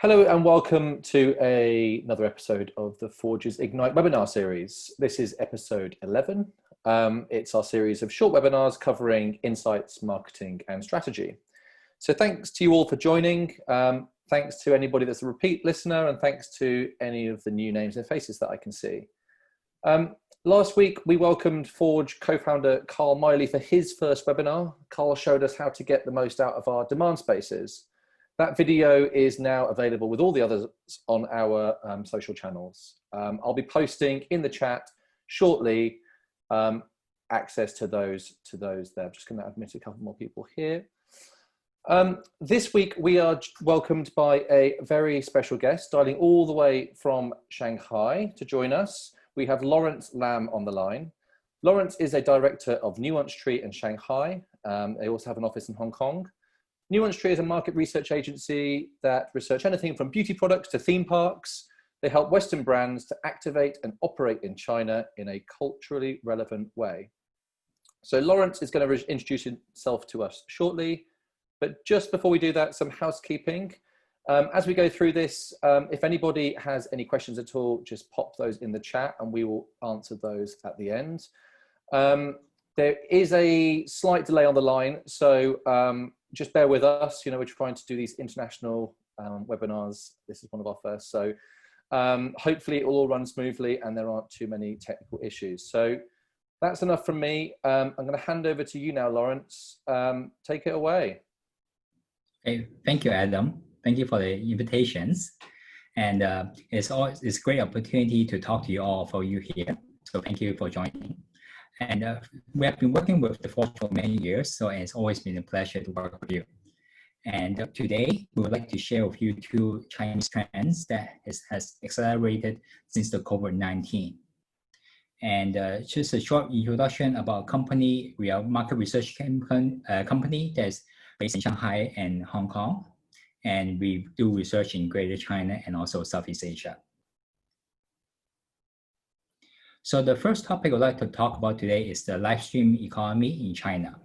Hello and welcome to another episode of the Forges Ignite webinar series. This is episode 11. It's our series of short webinars covering insights, marketing and strategy. So thanks to you all for joining. Thanks to anybody that's a repeat listener, and thanks to any of the new names and faces that I can see. Last week, we welcomed Forge co-founder Carl Miley for his first webinar. Carl showed us how to get the most out of our demand spaces. That video is now available with all the others on our social channels. I'll be posting in the chat shortly access to those there. I'm just going to admit a couple more people here. This week we are welcomed by a very special guest dialing all the way from Shanghai to join us. We have Lawrence Lam on the line. Lawrence is a director of NuanceTree in Shanghai. They also have an office in Hong Kong. NuanceTree is a market research agency that research anything from beauty products to theme parks. They help Western brands to activate and operate in China in a culturally relevant way. So Lawrence is going to introduce himself to us shortly, but just before we do that, some housekeeping. As we go through this, if anybody has any questions at all, just pop those in the chat and we will answer those at the end. There is a slight delay on the line, so just bear with us. You know, we're trying to do these international webinars. This is one of our first, so hopefully it will all run smoothly and there aren't too many technical issues. So that's enough from me. I'm going to hand over to you now, Lawrence. Take it away. Okay, thank you, Adam. Thank you for the invitations, and it's a great opportunity to talk to you all for you here. So thank you for joining. And we have been working with the Forge for many years, so it's always been a pleasure to work with you. And today, we would like to share with you two Chinese trends that has accelerated since the COVID-19. And just a short introduction about company. We are a market research company that's based in Shanghai and Hong Kong. And we do research in Greater China and also Southeast Asia. So the first topic I'd like to talk about today is the live stream economy in China.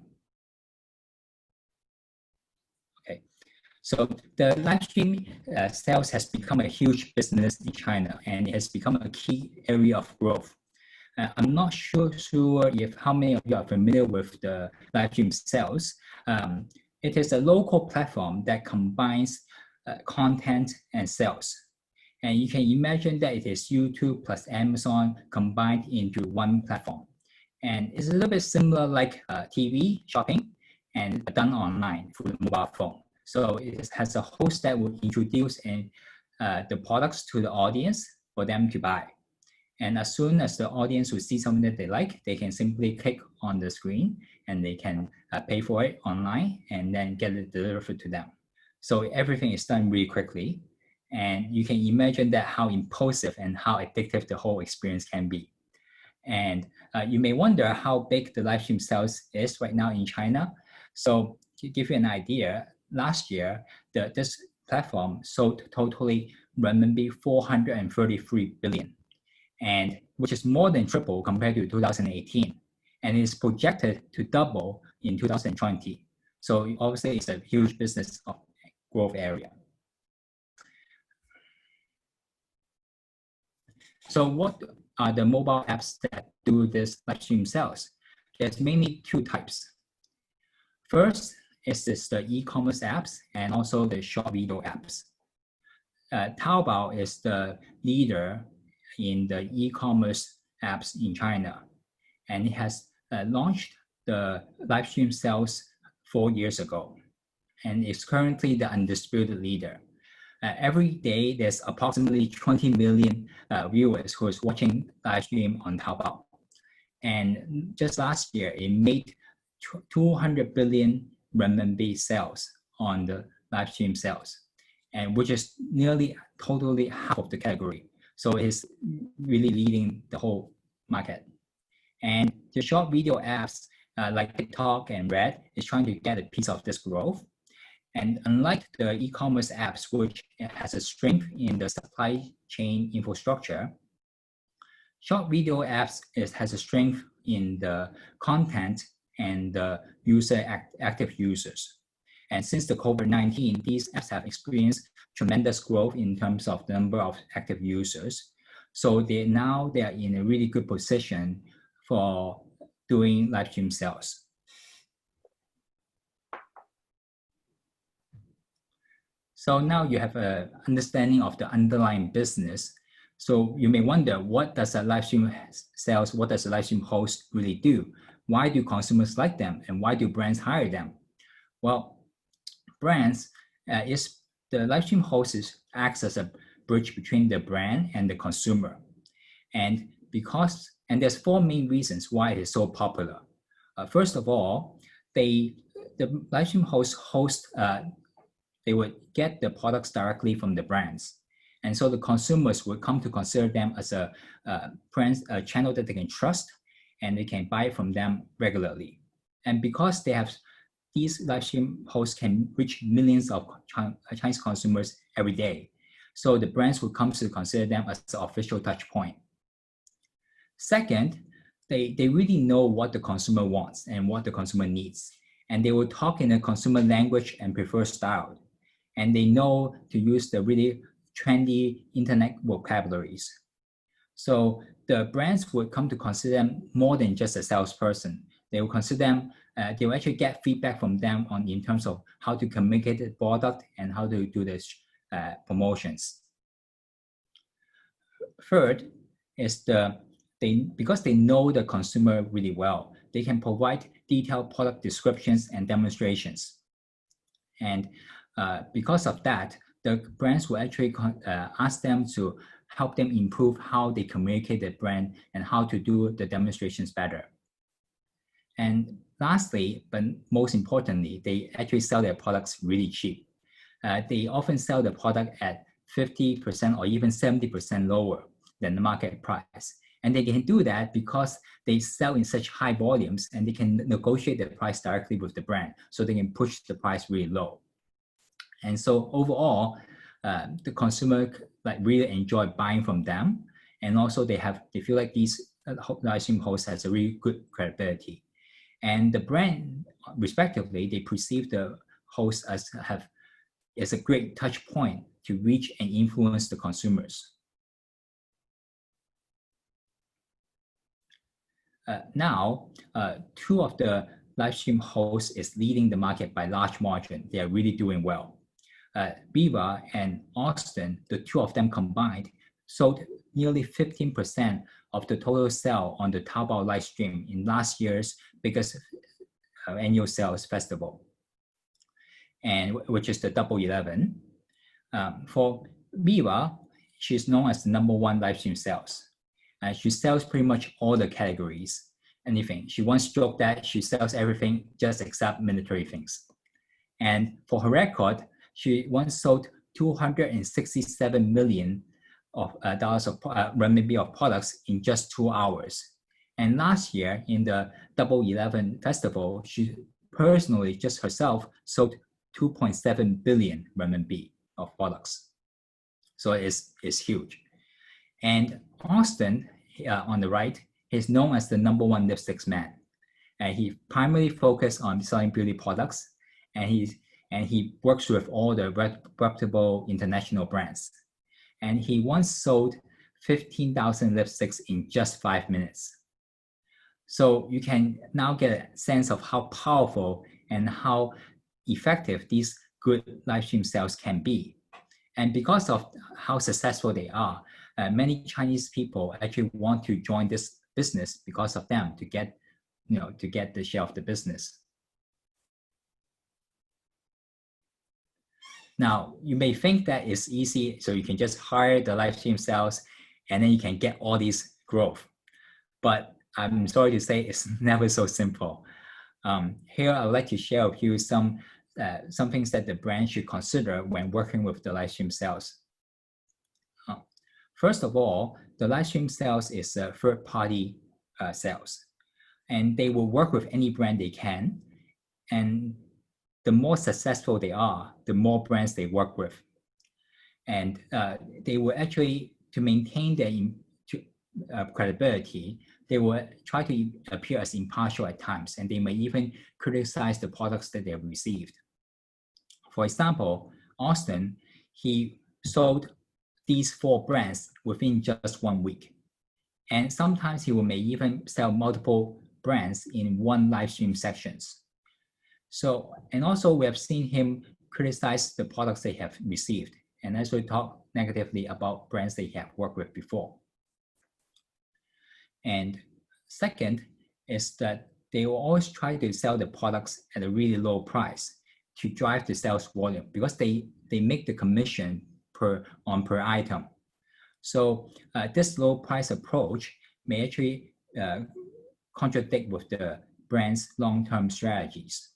Okay, so the live stream sales has become a huge business in China, and it has become a key area of growth. I'm not sure if how many of you are familiar with the live stream sales. It is a local platform that combines content and sales. And you can imagine that it is YouTube plus Amazon combined into one platform. And it's a little bit similar like TV shopping and done online through the mobile phone. So it has a host that will introduce the products to the audience for them to buy. And as soon as the audience will see something that they like, they can simply click on the screen and they can pay for it online and then get it delivered to them. So everything is done really quickly. And you can imagine that how impulsive and how addictive the whole experience can be. And you may wonder how big the live stream sales is right now in China. So to give you an idea, last year, this platform sold totally renminbi 433 billion, and which is more than triple compared to 2018. And is projected to double in 2020. So obviously it's a huge business of growth area. So what are the mobile apps that do this live stream sales? There's mainly two types. First is the e-commerce apps and also the short video apps. Taobao is the leader in the e-commerce apps in China, and it has launched the live stream sales 4 years ago, and is currently the undisputed leader. Every day, there's approximately 20 million viewers who is watching live stream on Taobao. And just last year, it made 200 billion renminbi sales on the live stream sales, and which is nearly totally half of the category. So it's really leading the whole market. And the short video apps like TikTok and Red is trying to get a piece of this growth. And unlike the e-commerce apps, which has a strength in the supply chain infrastructure, short video apps has a strength in the content and the active users. And since the COVID-19, these apps have experienced tremendous growth in terms of the number of active users. So they are in a really good position for doing live stream sales. So now you have an understanding of the underlying business. So you may wonder, what does a live stream sales, what does a live stream host really do? Why do consumers like them, and why do brands hire them? Well, brands the live stream host acts as a bridge between the brand and the consumer. And there's four main reasons why it is so popular. First of all, the live stream host they would get the products directly from the brands. And so the consumers would come to consider them as a channel that they can trust, and they can buy from them regularly. And because these live stream hosts can reach millions of Chinese consumers every day, so the brands would come to consider them as the official touch point. Second, they really know what the consumer wants and what the consumer needs. And they will talk in a consumer language and preferred style. And they know to use the really trendy internet vocabularies. So the brands would come to consider them more than just a salesperson. They will consider them, they will actually get feedback from them in terms of how to communicate the product and how to do the promotions. Third is because they know the consumer really well, they can provide detailed product descriptions and demonstrations. And because of that, the brands will actually ask them to help them improve how they communicate the brand and how to do the demonstrations better. And lastly, but most importantly, they actually sell their products really cheap. They often sell the product at 50% or even 70% lower than the market price. And they can do that because they sell in such high volumes, and they can negotiate the price directly with the brand, so they can push the price really low. And so overall, the consumer really enjoy buying from them, and also they feel like these live stream hosts has a really good credibility. And the brand, respectively, they perceive the host as a great touch point to reach and influence the consumers. Now, two of the live stream hosts is leading the market by large margin. They are really doing well. Behaviour and Austin, the two of them combined, sold nearly 15% of the total sale on the Taobao live stream in last year's biggest annual sales festival, and which is the Double 11. For Behaviour, she's known as the #1 live stream sales. She sells pretty much all the categories, anything. She once joked that she sells everything just except military things. And for her record, she once sold 267 million dollars of renminbi of products in just 2 hours. And last year in the Double 11 festival, she personally, just herself, sold 2.7 billion renminbi of products. So it's huge. And Austin, on the right, is known as the #1 lipsticks man. He primarily focuses on selling beauty products, and he works with all the reputable international brands. And he once sold 15,000 lipsticks in just 5 minutes. So you can now get a sense of how powerful and how effective these good live stream sales can be. And because of how successful they are, many Chinese people actually want to join this business because of them, to get the share of the business. Now, you may think that it's easy, so you can just hire the live stream sales and then you can get all this growth. But I'm sorry to say it's never so simple. Here, I would like to share with you some things that the brand should consider when working with the live stream sales. First of all, the live stream sales is a third-party sales, and they will work with any brand they can. And the more successful they are, the more brands they work with. And they will actually, to maintain their credibility, they will try to appear as impartial at times, and they may even criticize the products that they have received. For example, Austin, he sold these 4 brands within just 1 week. And sometimes he may even sell multiple brands in one live stream sessions. So, and also we have seen him criticize the products they have received and also talk negatively about brands they have worked with before. And second is that they will always try to sell the products at a really low price to drive the sales volume because they make the commission per item. So this low price approach may actually contradict with the brand's long-term strategies.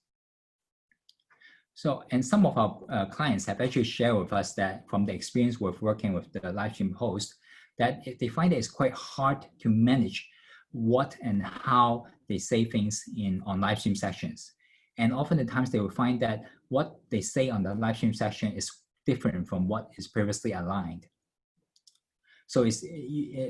So, and some of our clients have actually shared with us that from the experience with working with the live stream host, that they find that it's quite hard to manage what and how they say things on live stream sessions. And often the times they will find that what they say on the live stream session is different from what is previously aligned. So it's,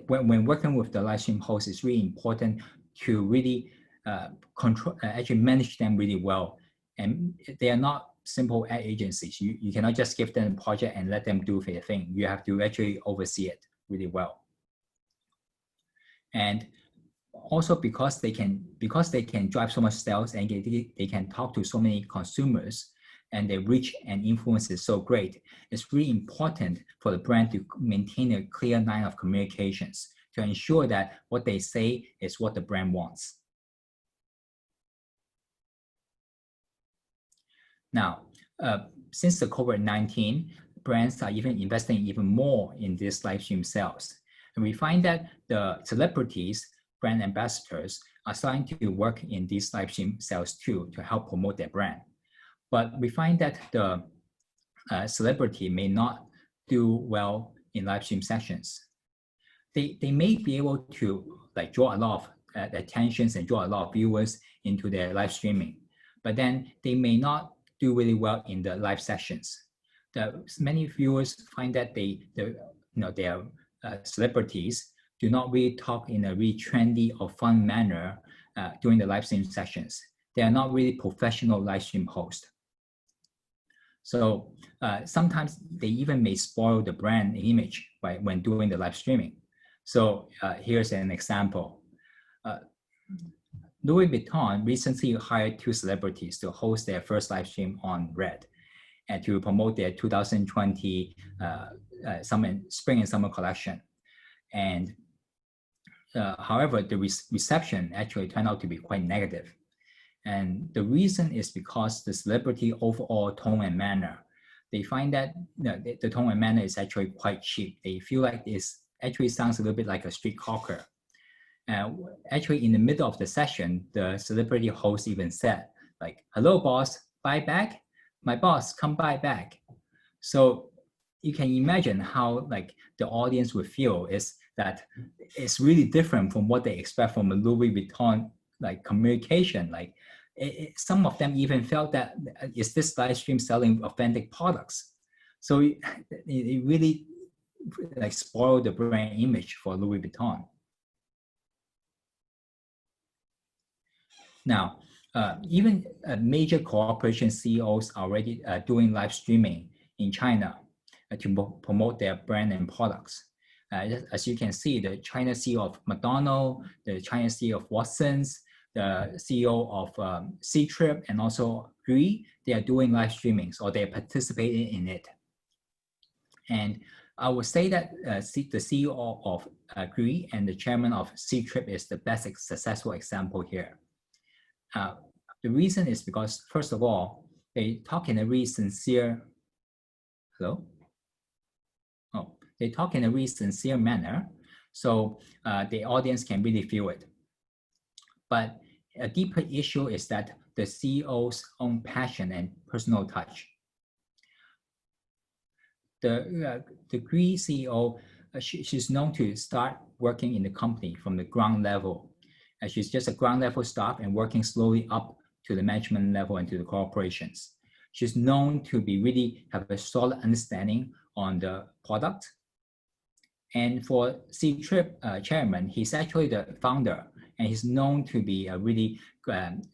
when working with the live stream host, it's really important to really actually manage them really well. And they are not simple ad agencies. You cannot just give them a project and let them do their thing. You have to actually oversee it really well. And also because they can drive so much sales and they can talk to so many consumers and their reach and influence is so great, it's really important for the brand to maintain a clear line of communications to ensure that what they say is what the brand wants. Now, since the COVID-19, brands are even investing even more in this live stream sales. And we find that the celebrities, brand ambassadors are starting to work in these live stream sales too to help promote their brand. But we find that the celebrity may not do well in live stream sessions. They may be able to like draw a lot of attentions and draw a lot of viewers into their live streaming, but then they may not do really well in the live sessions. Many viewers find that their celebrities do not really talk in a really trendy or fun manner during the live stream sessions. They are not really professional live stream hosts. So sometimes they even may spoil the brand image when doing the live streaming. So here's an example. Louis Vuitton recently hired 2 celebrities to host their first live stream on Red and to promote their 2020 spring and summer collection. And however, the reception actually turned out to be quite negative. And the reason is because the celebrity overall tone and manner, they find that the tone and manner is actually quite cheap. They feel like it actually sounds a little bit like a street hawker. Actually, in the middle of the session, the celebrity host even said, like, "Hello, boss, buy back? My boss, come buy back." So you can imagine how like the audience would feel is that it's really different from what they expect from a Louis Vuitton like communication. Like some of them even felt that is this live stream selling authentic products? So it really like spoiled the brand image for Louis Vuitton. Now, even major corporation CEOs are already doing live streaming in China to promote their brand and products. As you can see, the China CEO of McDonald's, the China CEO of Watson's, the CEO of Ctrip, and also Gree, they are doing live streamings or they are participating in it. And I would say that the CEO of Gree and the chairman of Ctrip is the best successful example here. The reason is because, first of all, they talk in a really sincere, they talk in a really sincere manner, so the audience can really feel it. But a deeper issue is that the CEO's own passion and personal touch. The Gree CEO, she's known to start working in the company from the ground level. She's just a ground level staff and working slowly up to the management level and to the corporations. She's known to be really have a solid understanding on the product. And for Ctrip chairman, he's actually the founder, and he's known to be a really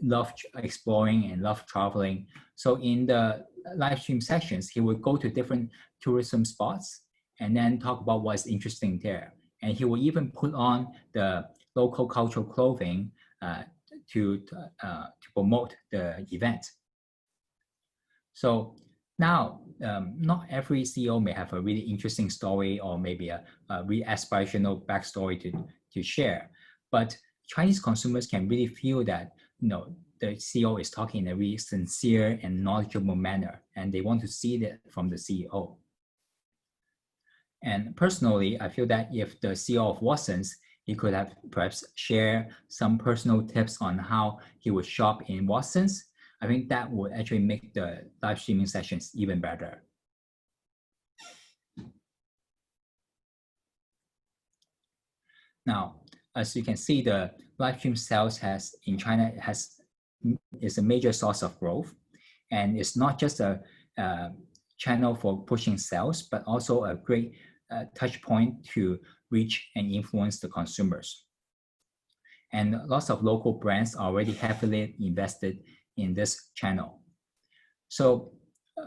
love exploring and love traveling. So in the live stream sessions, he would go to different tourism spots and then talk about what's interesting there. And he will even put on the local cultural clothing to promote the event. So now, not every CEO may have a really interesting story or maybe a really aspirational backstory to share, but Chinese consumers can really feel that, the CEO is talking in a really sincere and knowledgeable manner, and they want to see that from the CEO. And personally, I feel that if the CEO of Watsons, he could have perhaps share some personal tips on how he would shop in Watsons, I think that would actually make the live streaming sessions even better. Now, as you can see, the live stream sales in China is a major source of growth, and it's not just a channel for pushing sales, but also a great touch point to reach and influence the consumers. And lots of local brands are already heavily invested in this channel. So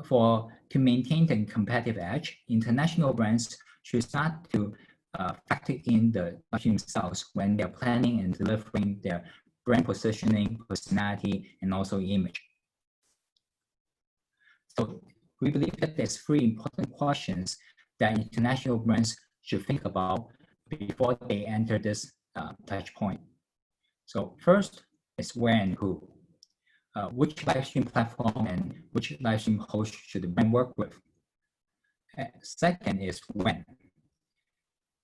to maintain the competitive edge, international brands should start to factor in the live stream sales when they're planning and delivering their brand positioning, personality, and also image. So we believe that there's 3 important questions that international brands should think about before they enter this touch point. So first is where and who. Which live stream platform and which live stream host should the brand work with? Second is when.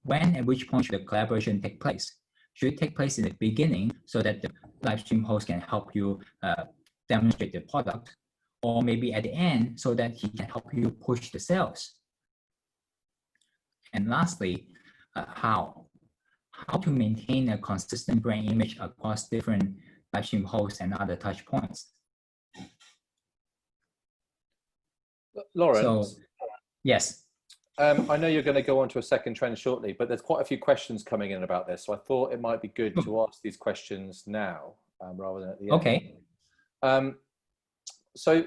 When and which point should the collaboration take place? Should it take place in the beginning so that the live stream host can help you demonstrate the product, or maybe at the end so that he can help you push the sales? And lastly, how to maintain a consistent brand image across different live stream hosts and other touch points. Lawrence? So, yes. I know you're going to go on to a second trend shortly, but there's quite a few questions coming in about this. So I thought it might be good to ask these questions now rather than at the end. Okay. So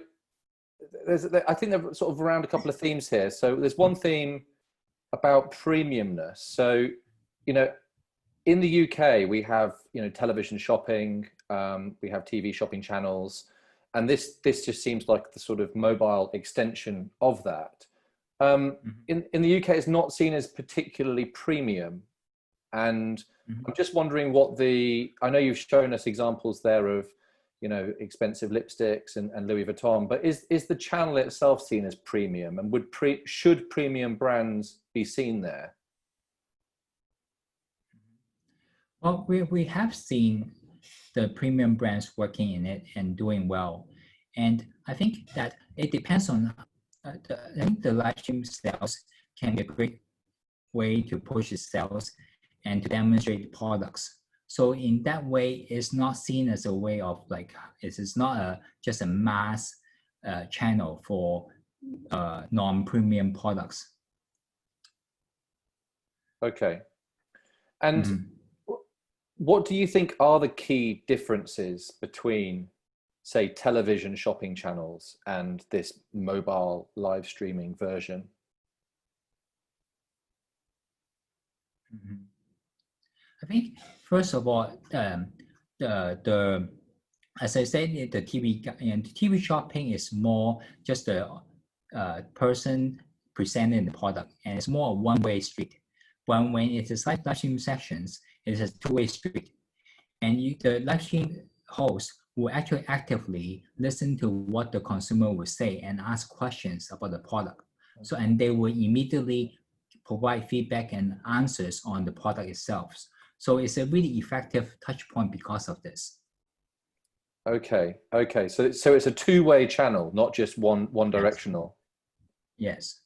I think they're sort of around a couple of themes here. So there's one theme about premiumness. So, in the UK, we have, television shopping, we have TV shopping channels, and this just seems like the sort of mobile extension of that. In the UK, it's not seen as particularly premium. And I'm just wondering I know you've shown us examples there of, expensive lipsticks and Louis Vuitton, but is the channel itself seen as premium, and should premium brands be seen there? Well, we have seen the premium brands working in it and doing well. And I think that it depends on, I think the live stream sales can be a great way to push the sales and to demonstrate products. So in that way, it's not seen as a way of it is not just a mass channel for non-premium products. Okay. And what do you think are the key differences between, say, television shopping channels and this mobile live streaming version? I think, first of all, as I said, the TV shopping is more just a person presenting the product, and it's more a one-way street. When it is like live stream sessions, it is a two-way street, and the live stream host will actually actively listen to what the consumer will say and ask questions about the product. So, and they will immediately provide feedback and answers on the product itself. So it's a really effective touch point because of this. Okay. So it's a two-way channel, not just one directional. Yes.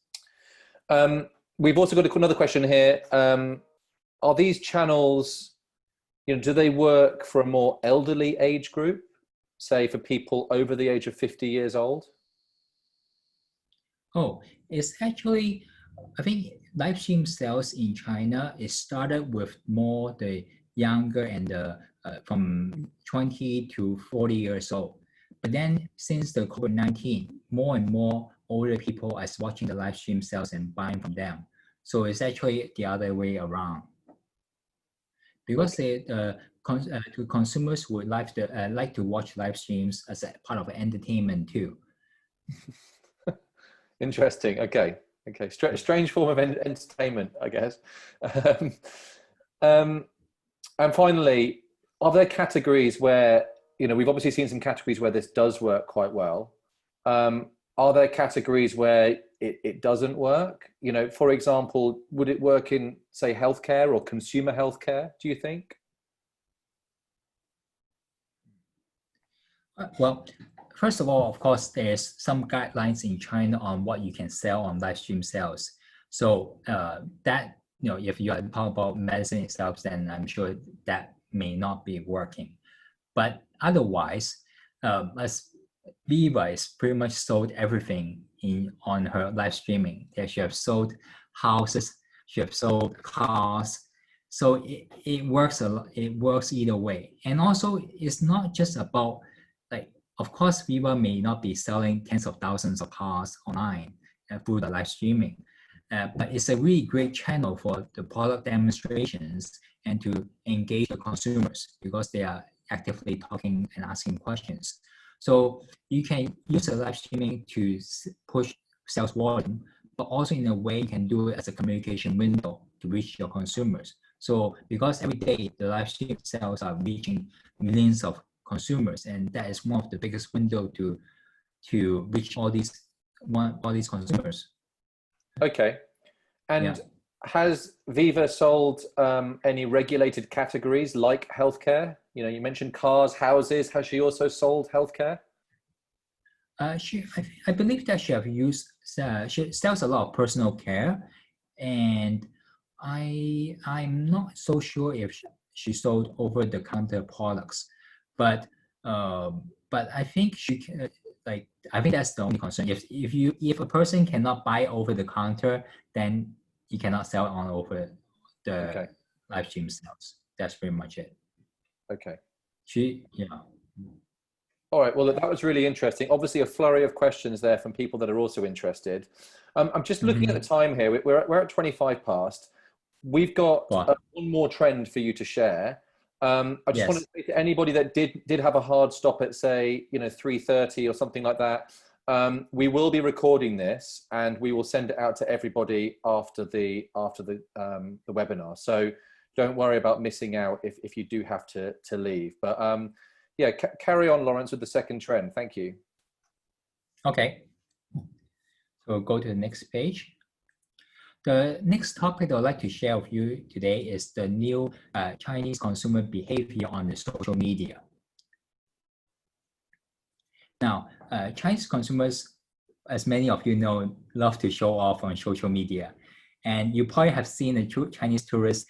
We've also got another question here. Are these channels, do they work for a more elderly age group, say for people over the age of 50 years old? Oh, it's actually, I think live stream sales in China is started with more the younger and from 20 to 40 years old. but then since the COVID-19, more and more older people are watching the live stream sales and buying from them. So it's actually the other way around. Because consumers would like to watch live streams as a part of entertainment too. Interesting. Okay. Strange form of entertainment, I guess. And finally, are there categories where, we've obviously seen some categories where this does work quite well. Are there categories where it doesn't work? For example, would it work in, say, healthcare or consumer healthcare, do you think? Well, first of all, of course, there's some guidelines in China on what you can sell on live stream sales. So that, if you are talking about medicine itself, then I'm sure that may not be working. But otherwise, as Viva is pretty much sold everything on her live streaming. She have sold houses, she have sold cars. So it works a lot. It works either way. And also, it's not just about, of course, Viva may not be selling tens of thousands of cars online through the live streaming, but it's a really great channel for the product demonstrations and to engage the consumers because they are actively talking and asking questions. So you can use the live streaming to push sales volume, but also in a way you can do it as a communication window to reach your consumers. So because every day the live stream sales are reaching millions of consumers, and that is one of the biggest window to reach all these consumers. Okay, and has Viva sold any regulated categories like healthcare? You mentioned cars, houses. Has she also sold healthcare? I believe that she sells a lot of personal care, and I'm not so sure if she sold over-the-counter products. But I think she can, I think that's the only concern. If a person cannot buy over the counter, then you cannot sell on over the live stream sales. That's pretty much it. Okay. All right. Well, that was really interesting. Obviously, a flurry of questions there from people that are also interested. I'm just looking at the time here. We're at 25 past. We've got one more trend for you to share. I just want to say to anybody that did have a hard stop at, say, 3:30 or something like that, we will be recording this and we will send it out to everybody after the webinar. So don't worry about missing out if you do have to leave. But carry on, Lawrence, with the second trend. Thank you. Okay. So go to the next page. The next topic I'd like to share with you today is the new Chinese consumer behavior on the social media. Now, Chinese consumers, as many of you know, love to show off on social media. And you probably have seen the Chinese tourists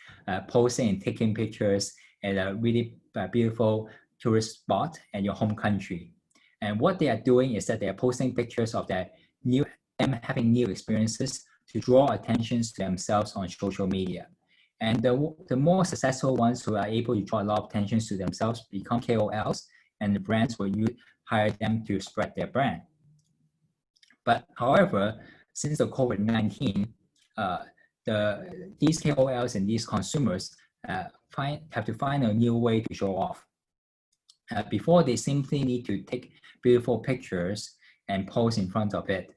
posting and taking pictures at a really beautiful tourist spot in your home country. And what they are doing is that they are posting pictures of them having new experiences to draw attention to themselves on social media. And the more successful ones who are able to draw a lot of attention to themselves become KOLs, and the brands will hire them to spread their brand. But however, since the COVID-19, these KOLs and these consumers have to find a new way to show off. Before, they simply need to take beautiful pictures and pose in front of it.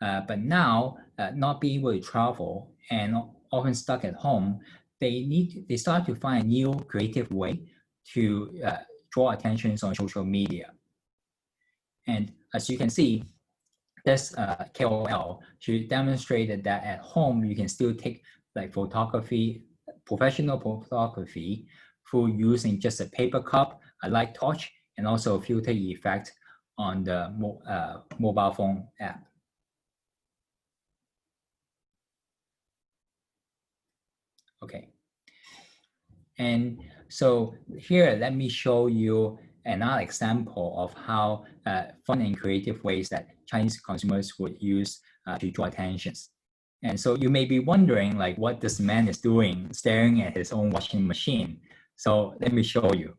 But now, not being able to travel and often stuck at home, they start to find a new creative way to draw attention on social media. And as you can see, this KOL, she demonstrated that at home you can still take professional photography through using just a paper cup, a light torch, and also a filter effect on the mobile phone app. Okay. And so here, let me show you another example of how fun and creative ways that Chinese consumers would use to draw attentions. And so you may be wondering, what this man is doing, staring at his own washing machine. So let me show you.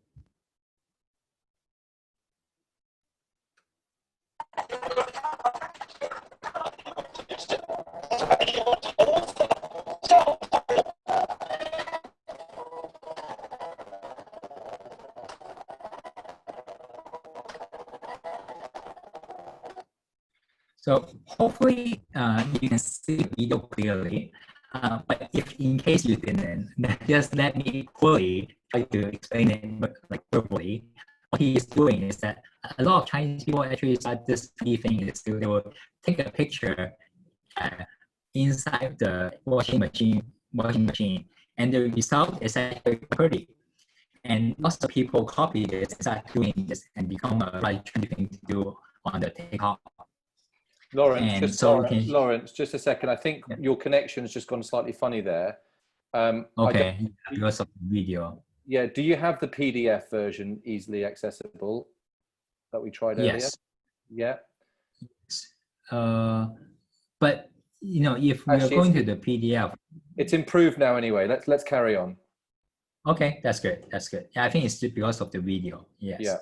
So hopefully you can see the video clearly. But if in case you didn't, just let me quickly try to explain it like verbally. What he is doing is that a lot of Chinese people actually start this funny thing is they will take a picture inside the washing machine, and the result is actually pretty. And lots of people copy this and start doing this and become a like trendy thing to do on the TikTok. Lawrence, just a second. I think your connection has just gone slightly funny there. Okay, because of the video. Yeah, do you have the PDF version easily accessible that we tried earlier? Yes. Yeah. But you know, if we are going to the PDF, it's improved now anyway. Let's carry on. Okay, that's good. That's good. Yeah, I think it's because of the video. Yes. Yeah.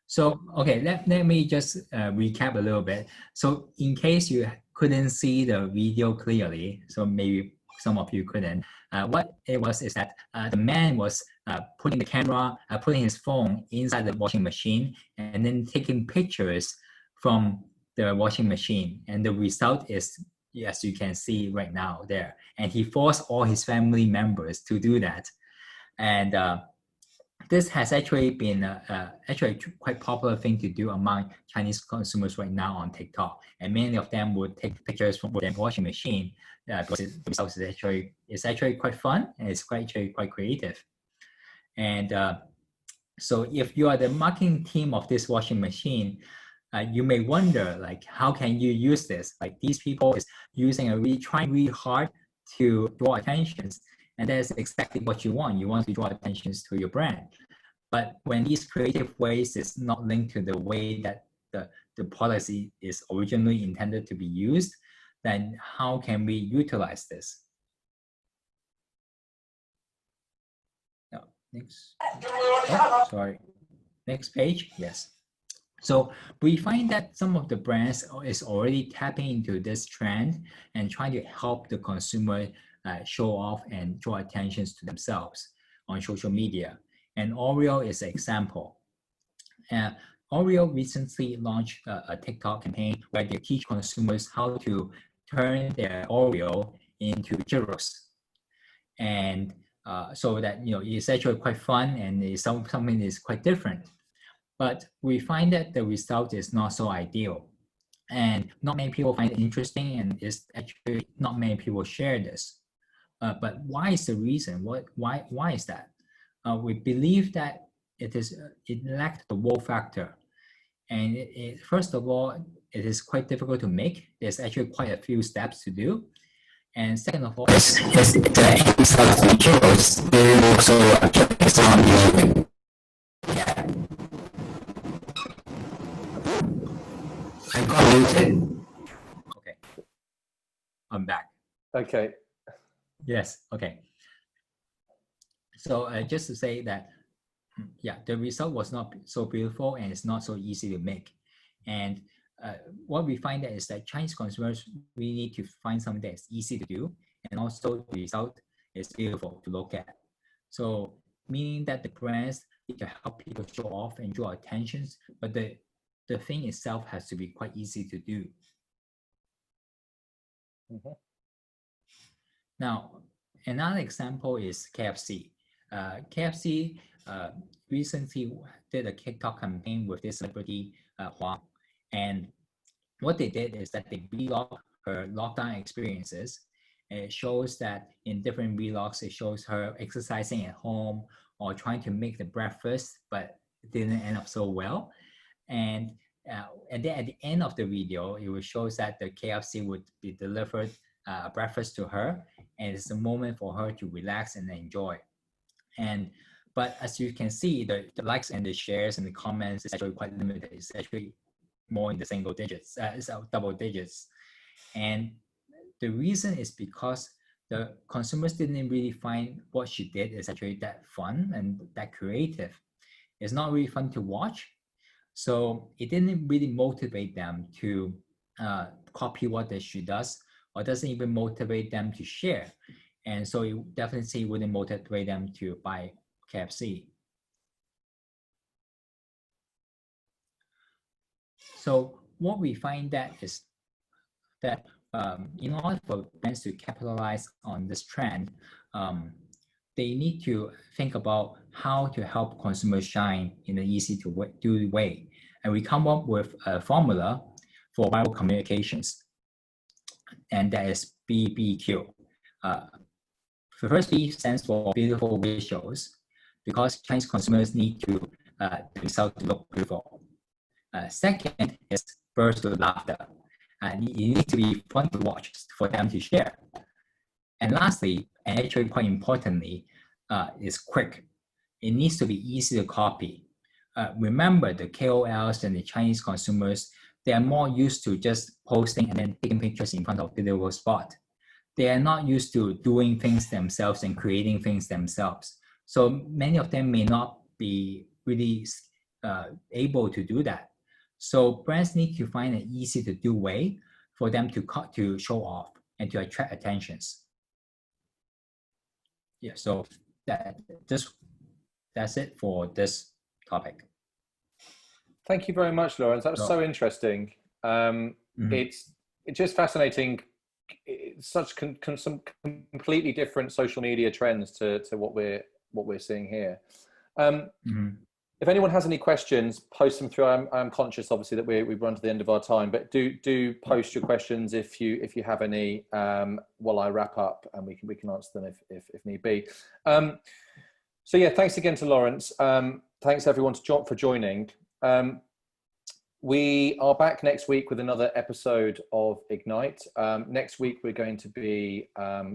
So okay, let me just recap a little bit. So in case you couldn't see the video clearly, so maybe some of you couldn't. What it was is that the man was putting the camera, putting his phone inside the washing machine, and then taking pictures from the washing machine. And the result is, as you can see right now there. And he forced all his family members to do that. And this has actually been actually quite popular thing to do among Chinese consumers right now on TikTok. And many of them would take pictures from their washing machine because the result is actually quite fun and it's quite creative. And so if you are the marketing team of this washing machine, you may wonder, like, how can you use this? Like, these people is trying really hard to draw attention, and that's exactly what you want. You want to draw attention to your brand. But when these creative ways is not linked to the way that the policy is originally intended to be used, then how can we utilize this? No, next. Oh, sorry. Next page. Yes. So we find that some of the brands is already tapping into this trend and trying to help the consumer show off and draw attention to themselves on social media. And Oreo is an example. Oreo recently launched a TikTok campaign where they teach consumers how to turn their Oreo into gyros. And so that, you know, it's actually quite fun and it's something that is quite different. But we find that the result is not so ideal. And not many people find it interesting, and it's actually not many people share this. But why is the reason? Why is that? We believe that it lacked the wow factor. And first of all, it is quite difficult to make. There's actually quite a few steps to do. And second of all, the also I got muted. Okay. I'm back. Okay. Yes. Okay. So just to say that, yeah, the result was not so beautiful and it's not so easy to make. And what we find is that Chinese consumers, we need to find something that's easy to do, and also the result is beautiful to look at. So meaning that the brands need to help people show off and draw attention, but the thing itself has to be quite easy to do. Mm-hmm. Now, another example is KFC. KFC recently did a TikTok campaign with this celebrity, Huang. And what they did is that they vlog her lockdown experiences. And it shows that in different vlogs, it shows her exercising at home or trying to make the breakfast, but it didn't end up so well. And then at the end of the video, it shows that the KFC would be delivered breakfast to her, and it's a moment for her to relax and enjoy. But as you can see, the likes and the shares and the comments is actually quite limited. It's actually more in the single digits, it's double digits. And the reason is because the consumers didn't really find what she did is actually that fun and that creative. It's not really fun to watch. So it didn't really motivate them to copy what she does, or doesn't even motivate them to share. And so it definitely wouldn't motivate them to buy KFC. So what we find that is that in order for brands to capitalize on this trend, they need to think about how to help consumers shine in an easy to do way. And we come up with a formula for viral communications, and that is BBQ. The first B stands for beautiful visuals, because Chinese consumers need to themselves to look beautiful. Second is burst of laughter. It needs to be fun to watch for them to share. And lastly, and actually quite importantly, is quick. It needs to be easy to copy. Remember, the KOLs and the Chinese consumers, they are more used to just posting and then taking pictures in front of the little spot. They are not used to doing things themselves and creating things themselves. So many of them may not be really able to do that. So brands need to find an easy to do way for them to show off and to attract attentions. Yeah, so that's it for this topic. Thank you very much, Lawrence. That was so interesting. It's just fascinating. It's such some completely different social media trends to what we're seeing here. If anyone has any questions, post them through. I'm conscious, obviously, that we've run to the end of our time, but do post your questions if you have any while I wrap up, and we can answer them if need be. So yeah, thanks again to Lawrence. Thanks everyone for joining. We are back next week with another episode of Ignite. Next week, we're going to be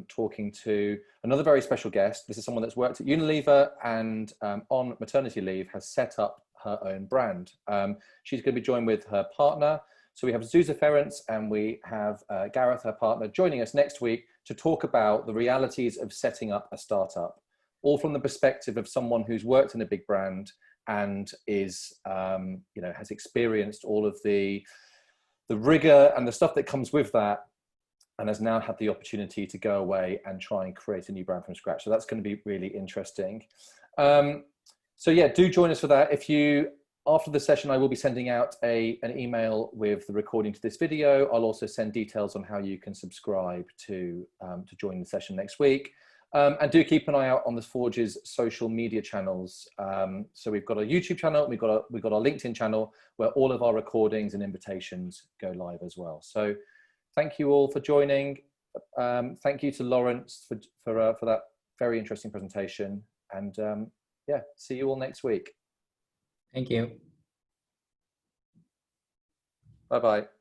talking to another very special guest. This is someone that's worked at Unilever and on maternity leave has set up her own brand. She's going to be joined with her partner. So we have Zuza Ferenc and we have Gareth, her partner, joining us next week to talk about the realities of setting up a startup, all from the perspective of someone who's worked in a big brand and is, has experienced all of the rigor and the stuff that comes with that, and has now had the opportunity to go away and try and create a new brand from scratch. So that's going to be really interesting. So yeah, do join us for that. After the session, I will be sending out an email with the recording to this video. I'll also send details on how you can subscribe to join the session next week. And do keep an eye out on the Forge's social media channels. So we've got a YouTube channel, we've got our LinkedIn channel where all of our recordings and invitations go live as well. So thank you all for joining. Thank you to Lawrence for that very interesting presentation. And yeah, see you all next week. Thank you. Bye-bye.